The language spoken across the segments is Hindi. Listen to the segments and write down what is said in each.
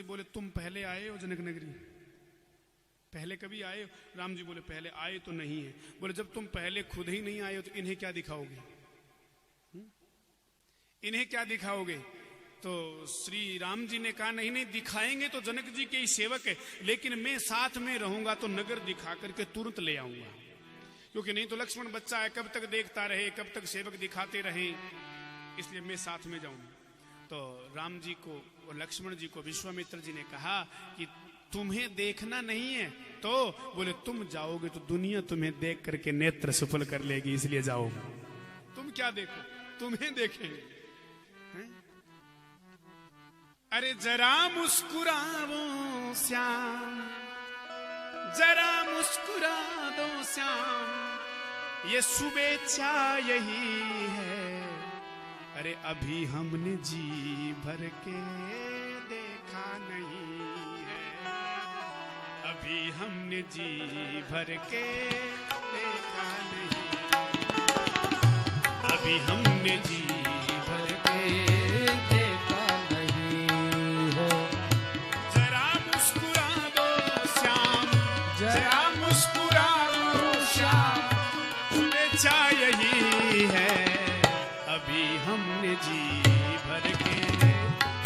बोले तुम पहले आए हो जनक नगरी, पहले कभी आए? राम जी बोले पहले आए तो नहीं है। बोले जब तुम पहले खुद ही नहीं आए हो तो इन्हें क्या दिखाओगे? इन्हें क्या दिखाओगे? तो श्री राम जी ने कहा नहीं नहीं, दिखाएंगे तो जनक जी के ही सेवक है, लेकिन मैं साथ में रहूंगा तो नगर दिखा करके तुरंत ले आऊंगा, क्योंकि नहीं तो लक्ष्मण बच्चा है, कब तक देखता रहे, कब तक सेवक दिखाते रहे, इसलिए मैं साथ में जाऊंगा। तो राम जी को और लक्ष्मण जी को विश्वामित्र जी ने कहा कि तुम्हें देखना नहीं है तो बोले तुम जाओगे तो दुनिया तुम्हें देख करके नेत्र सफल कर लेगी, इसलिए जाओ। तुम क्या देखो, तुम्हें देखेंगे। अरे जरा मुस्कुराओ श्याम, जरा मुस्कुरा दो श्याम, ये शुभेच्छा यही है। अरे अभी हमने जी भर के देखा नहीं है, अभी हमने जी भर के देखा नहीं, अभी हमने जी भर के देखा नहीं है। जरा मुस्कुरा दो श्याम, जरा मुस्कुरा दो श्याम, शुभेच्छा यही है। अभी हमने जी भर के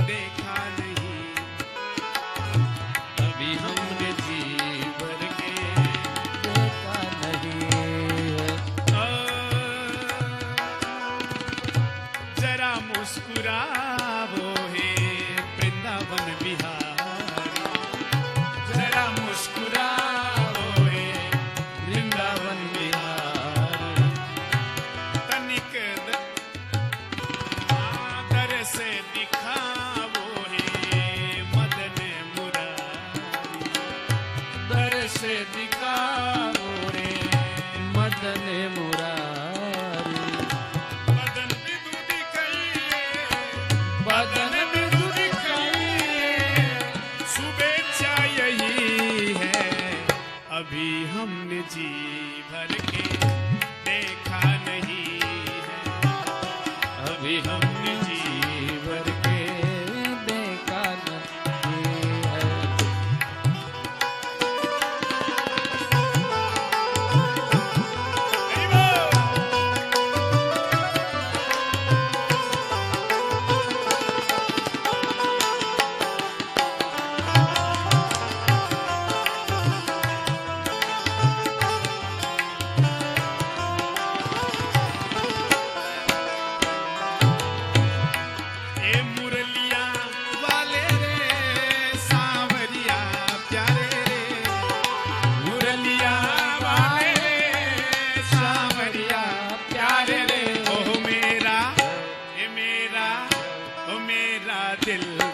देखा नहीं, अभी हमने जी भर के देखा नहीं है। जरा मुस्कुराओ हे वृंदावन बिहारी, जरा मुस्कुराओ हे वृंदावन बिहारी, तनिक से दिखाओ हे मदन मुरारी, दर से दिखाओ रे मदन मुरारी। बदन बिदु दिखाइए, बदन बिदु दिखाइए, शुभेच्छा यही है। अभी हमने जी भर के देखा नहीं है, अभी हमने जी भर के देखा नहीं है।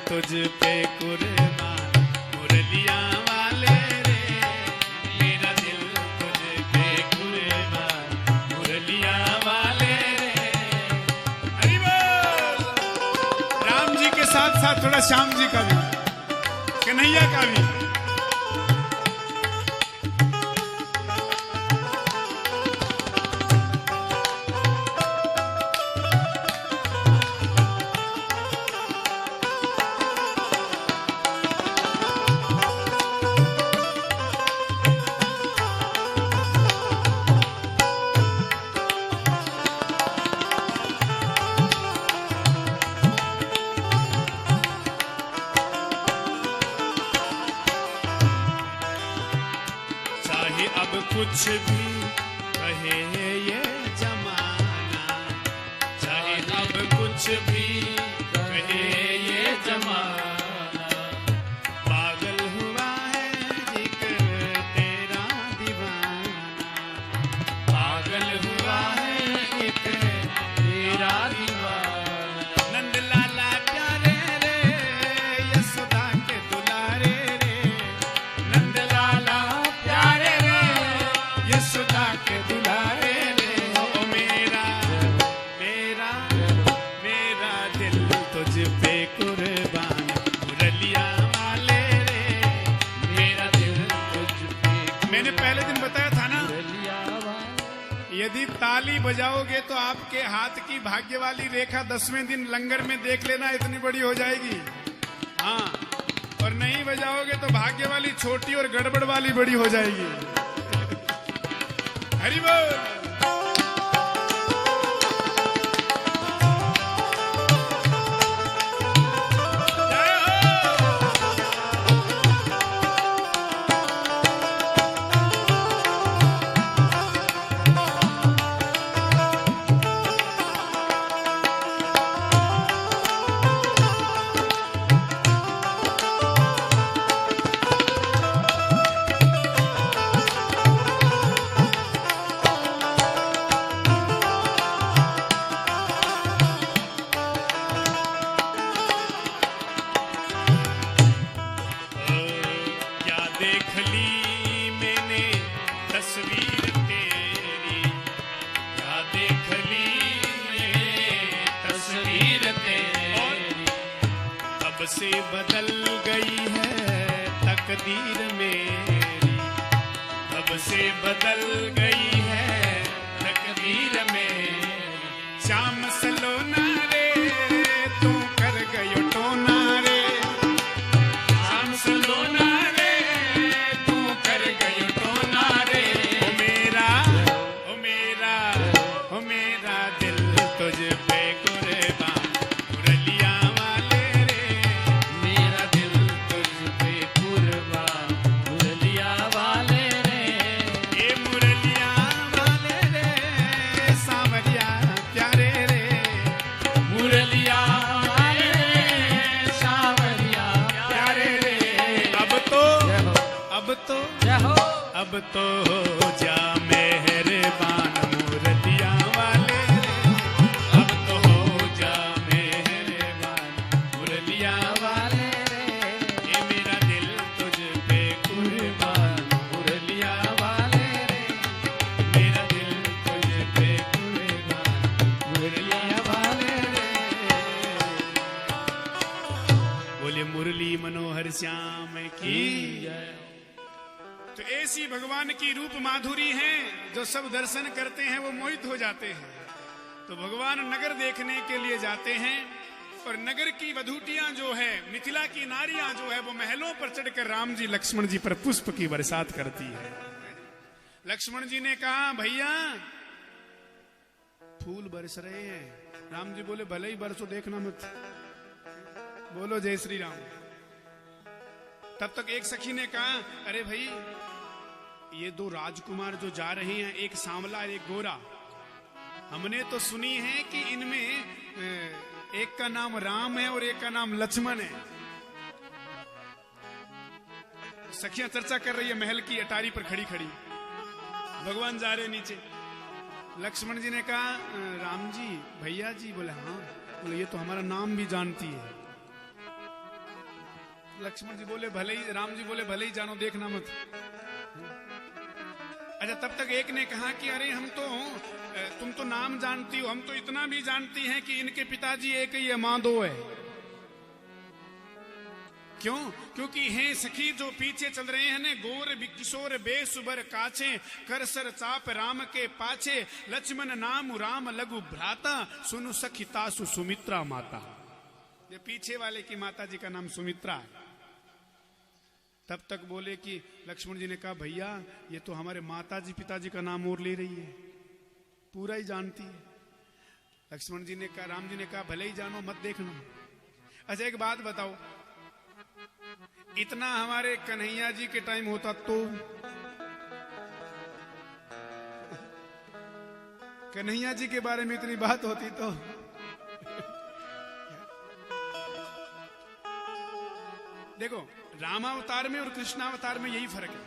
तुझ पे कुर्बान मुरलियां वाले रे, मेरा दिल तुझ पे कुर्बान मुरलियां वाले रे। हरि बोल। राम जी के साथ साथ थोड़ा श्याम जी का भी, कन्हैया का भी। अब कुछ भी कहे ये जमाना, चाहे अब कुछ भी कहे ये जमाना, पागल हुआ है एक तेरा दीवाना, पागल हुआ है एक तेरा दीवाना। नंद लाला प्यारे रे, यशोदा के दुलारे रे, नंद लाला प्यारे रे, यशोदा के दुलारे रे। ओ मेरा मेरा मेरा दिल तुझ पे कुर्बान मुरलिया वाले रे, मेरा दिल तुझ पे। मैंने पहले दिन बताया था ना, यदि ताली बजाओगे तो आपके हाथ की भाग्य वाली रेखा 10वें दिन लंगर में देख लेना, इतनी बड़ी हो जाएगी। हाँ, और नहीं बजाओगे तो भाग्य वाली छोटी और गड़बड़ वाली बड़ी हो जाएगी। हरि बोल। से बदल गई है तकदीर मेरी, अब से बदल गई है तकदीर मेरी। श्याम सलोना रे तू कर गयो टोना रे, श्याम सलोना रे तू कर गयो टोना रे। ओ मेरा ओ मेरा ओ मेरा दिल तुझ पे कुर्बान मुरलिया वाले रे, मेरा दिल तुझ पे कुर्बान मुरलिया वाले रे। ये मुरलिया वाले रे सांवरिया प्यारे रे, मुरलिया वाले रे सांवरिया प्यारे रे। अब तो हो जा मेहरबान मुरलिया वाले रे, अब तो हो जा मेहरबान मुरलिया वाले रे। ये मेरा दिल तुझ पे कुर्बान मुरलिया वाले रे, मेरा दिल तुझ पे कुर्बान मुरलिया वाले रे। बोले मुरली मनोहर श्याम की जय। तो ऐसी भगवान की रूप माधुरी है जो सब दर्शन करते हैं वो मोहित हो जाते हैं। तो भगवान नगर देखने के लिए जाते हैं और नगर की वधूटियां जो है, मिथिला की नारियां जो है, वो महलों पर चढ़कर राम जी लक्ष्मण जी पर पुष्प की बरसात करती है। लक्ष्मण जी ने कहा भैया फूल बरस रहे हैं। राम जी बोले भले ही बरसो, देखना मत। बोलो जय श्री राम। तब तक एक सखी ने कहा अरे भाई ये दो राजकुमार जो जा रहे हैं, एक सांवला एक गोरा, हमने तो सुनी है कि इनमें एक का नाम राम है और एक का नाम लक्ष्मण है। सखियां चर्चा कर रही है महल की अटारी पर खड़ी खड़ी, भगवान जा रहे नीचे। लक्ष्मण जी ने कहा राम जी भैया जी। बोले हाँ। बोले ये तो हमारा नाम भी जानती है। लक्ष्मण जी बोले भले ही, राम जी बोले भले ही जानो, देखना मत। अच्छा तब तक एक ने कहा कि अरे तुम तो नाम जानती हो, हम तो इतना भी जानती हैं कि इनके पिताजी एक ही है, मां दो है। क्यों? क्योंकि हैं सखी जो पीछे चल रहे हैं ने, गोर किशोर बेसुबर काछे, करसर चाप राम के पाछे, लक्ष्मण नाम राम लघु भ्राता, सुनु सखी तासु सुमित्रा माता। ये पीछे वाले की माता जी का नाम सुमित्रा है। तब तक बोले कि लक्ष्मण जी ने कहा भैया ये तो हमारे माता जी पिताजी का नाम और ले रही है, पूरा ही जानती है। लक्ष्मण जी ने कहा, राम जी ने कहा भले ही जानो, मत देखना। अच्छा एक बात बताओ, इतना हमारे कन्हैया जी के टाइम होता तो कन्हैया जी के बारे में इतनी बात होती तो देखो रामावतार में और कृष्णावतार में यही फर्क है।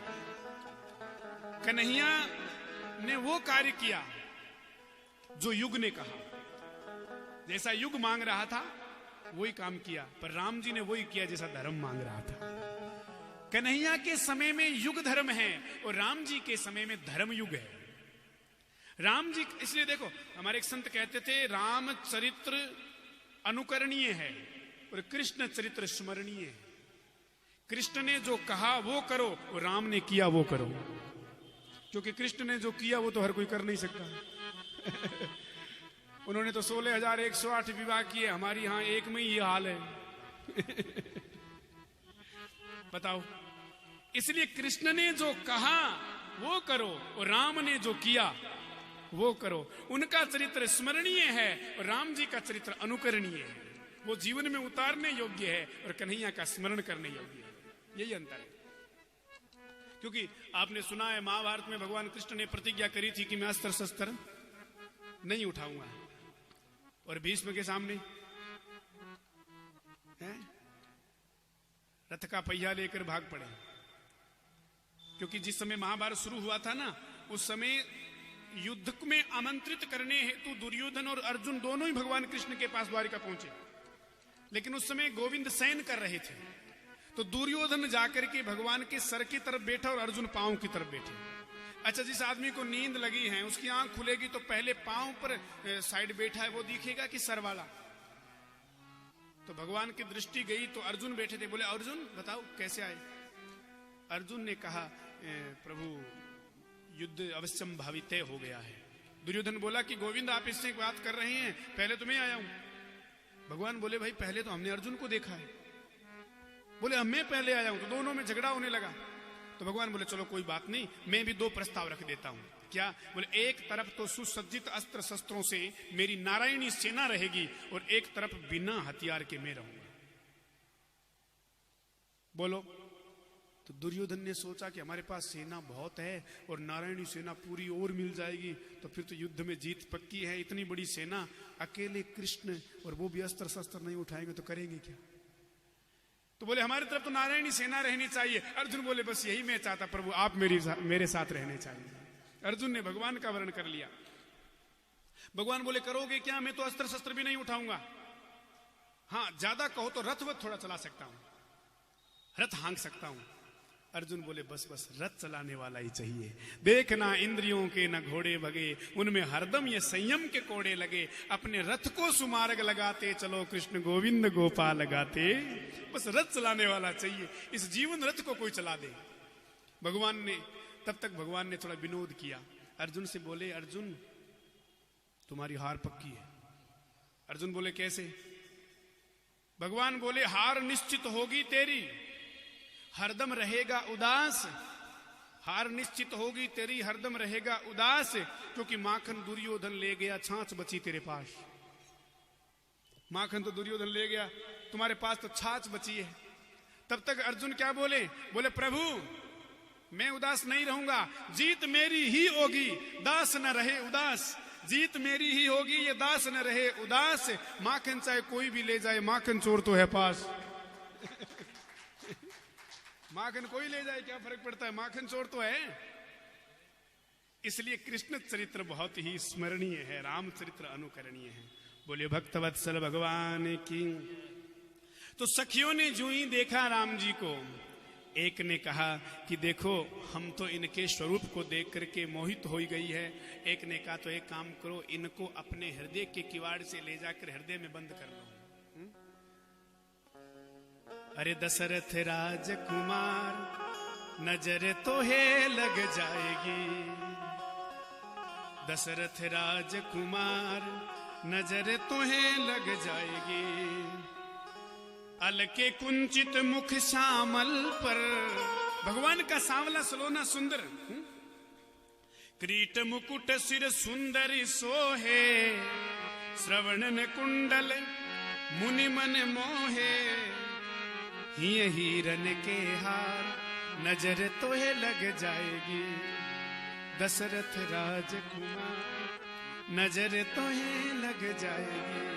कन्हैया ने वो कार्य किया जो युग ने कहा, जैसा युग मांग रहा था वही काम किया, पर राम जी ने वही किया जैसा धर्म मांग रहा था। कन्हैया के समय में युग धर्म है और राम जी के समय में धर्म युग है। राम जी, इसलिए देखो हमारे एक संत कहते थे राम चरित्र अनुकरणीय है और कृष्ण चरित्र स्मरणीय है। कृष्ण ने जो कहा वो करो और राम ने किया वो करो, क्योंकि कृष्ण ने जो किया वो तो हर कोई कर नहीं सकता। उन्होंने तो 16,108 विवाह किए, हमारी यहां एक में ही ये हाल है। बताओ, इसलिए कृष्ण ने जो कहा वो करो और राम ने जो किया वो करो। उनका चरित्र स्मरणीय है और राम जी का चरित्र अनुकरणीय है। वो जीवन में उतारने योग्य है और कन्हैया का स्मरण करने योग्य है। यही अंतर है। क्योंकि आपने सुना है महाभारत में भगवान कृष्ण ने प्रतिज्ञा करी थी कि मैं अस्त्र शस्त्र नहीं उठाऊंगा, और भीष्म के सामने रथ का पहिया लेकर भाग पड़े। क्योंकि जिस समय महाभारत शुरू हुआ था ना, उस समय युद्ध में आमंत्रित करने हेतु दुर्योधन और अर्जुन दोनों ही भगवान कृष्ण के पास द्वारिका पहुंचे, लेकिन उस समय गोविंद शयन कर रहे थे। तो दुर्योधन जाकर के भगवान के सर की तरफ बैठा और अर्जुन पांव की तरफ बैठे। अच्छा, जिस आदमी को नींद लगी है उसकी आंख खुलेगी तो पहले पांव पर साइड बैठा है वो दिखेगा कि सर वाला? तो भगवान की दृष्टि गई तो अर्जुन बैठे थे। बोले अर्जुन बताओ कैसे आए? अर्जुन ने कहा प्रभु युद्ध अवश्यम भावित हो गया है। दुर्योधन बोला कि गोविंद आप इससे बात कर रहे हैं, पहले तो मैं आया हूं। भगवान बोले भाई पहले तो हमने अर्जुन को देखा है। बोले अब मैं पहले आया हूं। तो दोनों में झगड़ा होने लगा। तो भगवान बोले चलो कोई बात नहीं, मैं भी दो प्रस्ताव रख देता हूं। क्या? बोले एक तरफ तो सुसज्जित अस्त्र शस्त्रों से मेरी नारायणी सेना रहेगी और एक तरफ बिना हथियार के मैं रहूंगा। बोलो। तो दुर्योधन ने सोचा कि हमारे पास सेना बहुत है और नारायणी सेना पूरी और मिल जाएगी तो फिर तो युद्ध में जीत पक्की है। इतनी बड़ी सेना, अकेले कृष्ण, और वो भी अस्त्र शस्त्र नहीं उठाएंगे तो करेंगे क्या? तो बोले हमारी तरफ तो नारायणी सेना रहनी चाहिए। अर्जुन बोले बस यही मैं चाहता प्रभु, आप मेरे साथ रहने चाहिए। अर्जुन ने भगवान का वर्ण कर लिया। भगवान बोले करोगे क्या? मैं तो अस्त्र शस्त्र भी नहीं उठाऊंगा। हाँ, ज्यादा कहो तो रथ वथ थोड़ा चला सकता हूं, रथ हाँक सकता हूं। अर्जुन बोले बस बस रथ चलाने वाला ही चाहिए। देखना इंद्रियों के न घोड़े भगे, उनमें हरदम ये संयम के कोड़े लगे। अपने रथ को सुमार्ग लगाते चलो, कृष्ण गोविंद गोपाल लगाते। बस रथ चलाने वाला चाहिए, इस जीवन रथ को कोई चला दे। भगवान ने तब तक भगवान ने थोड़ा विनोद किया। अर्जुन से बोले अर्जुन तुम्हारी हार पक्की है। अर्जुन बोले कैसे? भगवान बोले हार निश्चित होगी तेरी, हरदम रहेगा उदास। हार निश्चित होगी तेरी, हरदम रहेगा उदास। क्योंकि माखन दुर्योधन ले गया, छाछ बची तेरे पास। माखन तो दुर्योधन ले गया, तुम्हारे पास तो छाछ बची है। तब तक अर्जुन क्या बोले? बोले प्रभु मैं उदास नहीं रहूंगा, जीत मेरी ही होगी, दास न रहे उदास। जीत मेरी ही होगी, ये दास न रहे उदास। माखन चाहे कोई भी ले जाए, माखन चोर तो है पास। माखन कोई ले जाए क्या फर्क पड़ता है, माखन चोर तो है। इसलिए कृष्ण चरित्र बहुत ही स्मरणीय है, राम चरित्र अनुकरणीय है। बोले भक्तवत्सल भगवान की। तो सखियों ने जो ही देखा राम जी को, एक ने कहा कि देखो हम तो इनके स्वरूप को देख करके मोहित हो गई है। एक ने कहा तो एक काम करो, इनको अपने हृदय के किवाड़ से ले जाकर हृदय में बंद कर लो। अरे दशरथ राजकुमार नजर तो है लग जाएगी, दशरथ राजकुमार नजर तो है लग जाएगी। अलके कुंचित मुख श्यामल पर, भगवान का सांवला सलोना सुंदर, क्रीट मुकुट सिर सुंदर सोहे, श्रवणन कुंडल मुनि मन मोहे। हिय हीरन के हार नजर तो है लग जाएगी, दशरथ राजकुमार नजर तो है लग जाएगी।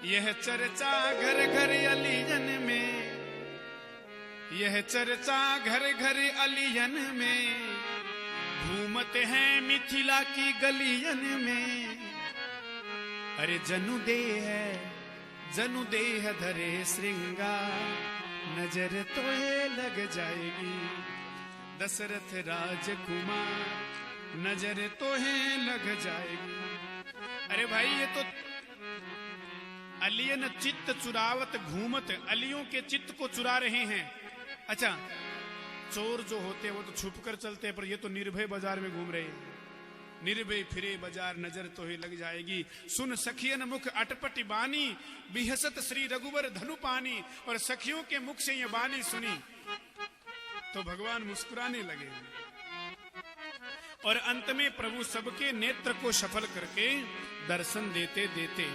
यह चर्चा घर घर अलियन में, यह चर्चा घर घर अलियन में, घूमते हैं मिथिला की गलियन में। अरे जनु देह धरे श्रृंगार, नजर तो है लग जाएगी, दशरथ राजकुमार नजर तो है लग जाएगी। अरे भाई ये तो अलियन चित्त चुरावत घूमत, अलियों के चित्त को चुरा रहे हैं। अच्छा, चोर जो होते हैं वो तो छुप कर चलते हैं, पर ये तो निर्भय बाजार में घूम रहे हैं। निर्भय फिरे बाजार नजर तो ही लग जाएगी। सुन सखियन मुख अटपटी बानी, बिहसत श्री रघुवर धनु पानी। और सखियों के मुख से ये बानी सुनी तो भगवान मुस्कुराने लगे। और अंत में प्रभु सबके नेत्र को सफल करके दर्शन देते देते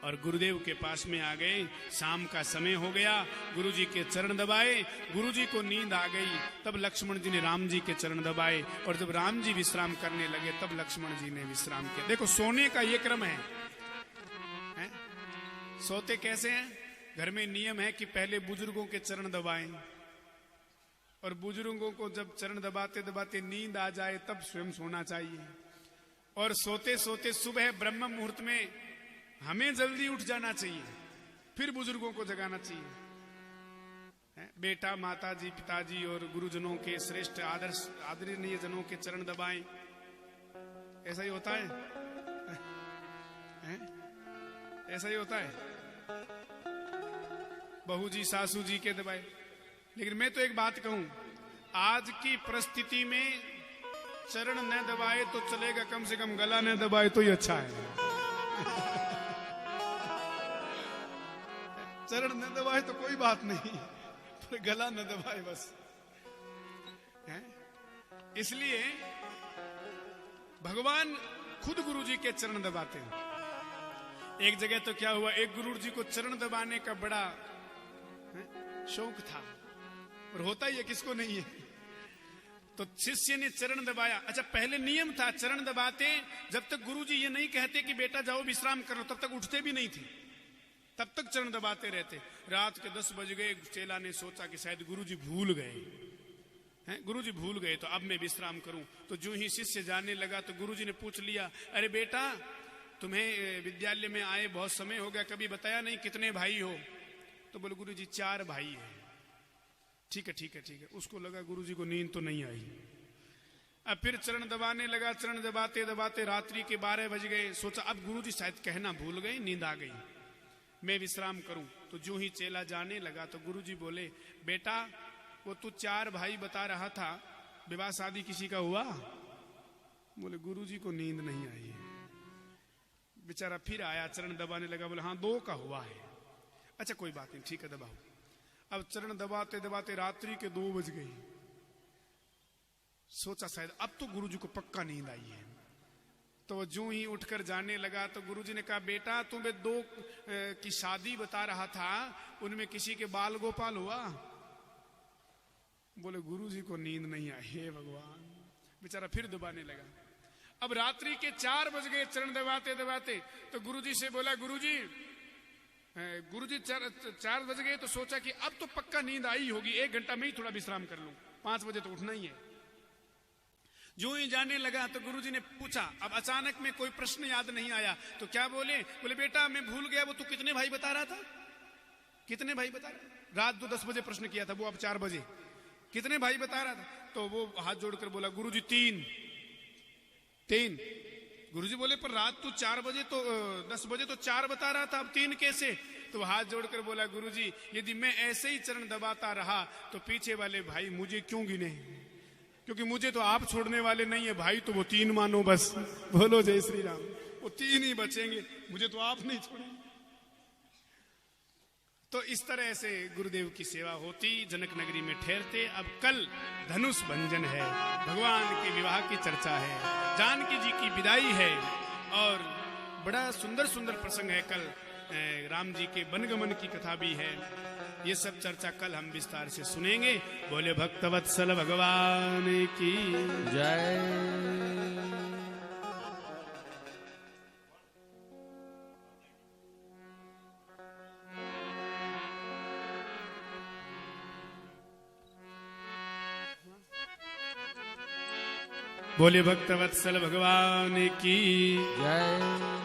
और गुरुदेव के पास में आ गए। शाम का समय हो गया, गुरुजी के चरण दबाए, गुरुजी को नींद आ गई। तब लक्ष्मण जी ने राम जी के चरण दबाए और जब राम जी विश्राम करने लगे तब लक्ष्मण जी ने विश्राम किया। देखो सोने का ये क्रम है? सोते कैसे हैं? घर में नियम है कि पहले बुजुर्गों के चरण दबाएं और बुजुर्गों को जब चरण दबाते दबाते नींद आ जाए तब स्वयं सोना चाहिए। और सोते सोते सुबह ब्रह्म मुहूर्त में हमें जल्दी उठ जाना चाहिए, फिर बुजुर्गों को जगाना चाहिए। बेटा माता जी पिताजी और गुरुजनों के श्रेष्ठ आदर्श आदरणीय जनों के चरण दबाएं। ऐसा ही होता है? ऐसा ही होता है? बहू जी सासू जी के दबाए। लेकिन मैं तो एक बात कहूं, आज की परिस्थिति में चरण न दबाए तो चलेगा, कम से कम गला न दबाए तो ही अच्छा है। चरण न दबाए तो कोई बात नहीं, पर गला न दबाए बस। इसलिए भगवान खुद गुरुजी के चरण दबाते हैं। एक जगह तो क्या हुआ, एक गुरुजी को चरण दबाने का बड़ा शौक था, और होता ही है, किसको नहीं है। तो शिष्य ने चरण दबाया। अच्छा, पहले नियम था चरण दबाते जब तक गुरुजी ये नहीं कहते कि बेटा जाओ विश्राम करो तब तक उठते भी नहीं थे, तब तक चरण दबाते रहते। रात के 10 बज गए, चेला ने सोचा कि शायद गुरुजी भूल गए हैं, गुरुजी भूल गए तो अब मैं विश्राम करूं। तो जो ही शिष्य जाने लगा तो गुरुजी ने पूछ लिया, अरे बेटा तुम्हें विद्यालय में आए बहुत समय हो गया, कभी बताया नहीं कितने भाई हो? तो बोले गुरुजी 4 भाई है। ठीक है ठीक है ठीक है। उसको लगा गुरुजी को नींद तो नहीं आई। अब फिर चरण दबाने लगा, चरण दबाते दबाते रात्रि के 12 बज गए। सोचा अब गुरुजी शायद कहना भूल गए, नींद आ गई, मैं विश्राम करूं। तो जो ही चेला जाने लगा तो गुरुजी बोले, बेटा वो तू 4 भाई बता रहा था, विवाह शादी किसी का हुआ? बोले गुरुजी को नींद नहीं आई है। बेचारा फिर आया, चरण दबाने लगा, बोले हाँ 2 का हुआ है। अच्छा कोई बात नहीं, ठीक है दबाओ। अब चरण दबाते दबाते रात्रि के 2 बज गई। सोचा शायद अब तो गुरुजी को पक्का नींद आई है। तो जो ही उठकर जाने लगा तो गुरुजी ने कहा, बेटा तुम्हें 2 की शादी बता रहा था, उनमें किसी के बाल गोपाल हुआ? बोले गुरुजी को नींद नहीं आई। हे भगवान, बेचारा फिर दबाने लगा। अब रात्रि के 4 बज गए, चरण दबाते दबाते। तो गुरुजी से बोला, गुरुजी 4 बज गए। तो सोचा कि अब तो पक्का नींद आई होगी, 1 घंटा में ही थोड़ा विश्राम कर लूं, 5 बजे तो उठना ही है। जो ही जाने लगा तो गुरुजी ने पूछा, अब अचानक में कोई प्रश्न याद नहीं आया तो क्या बोले? बोले बेटा मैं भूल गया, वो तू कितने भाई बता रहा था? कितने भाई बता रहा? रात 2-10 बजे प्रश्न किया था, वो अब 4 बजे कितने भाई बता रहा था? तो वो हाथ जोड़कर बोला, गुरुजी 3। गुरुजी बोले पर रात तू 4 बजे तो 10 बजे तो 4 बता रहा था, अब 3 कैसे? तो हाथ जोड़कर बोला, गुरुजी यदि मैं ऐसे ही चरण दबाता रहा तो पीछे वाले भाई मुझे क्यों गिने? क्योंकि मुझे तो आप छोड़ने वाले नहीं है भाई, तो वो 3 मानो बस। बोलो जय श्री राम। वो 3 ही बचेंगे, मुझे तो आप नहीं छोड़ेंगे। तो इस तरह से गुरुदेव की सेवा होती, जनक नगरी में ठहरते। अब कल धनुष भंजन है, भगवान के विवाह की चर्चा है, जानकी जी की विदाई है और बड़ा सुंदर सुंदर प्रसंग है। कल राम जी के वनगमन की कथा भी है। ये सब चर्चा कल हम विस्तार से सुनेंगे। बोले भक्तवत्सल भगवान की जय। बोले भक्तवत्सल भगवान की जय।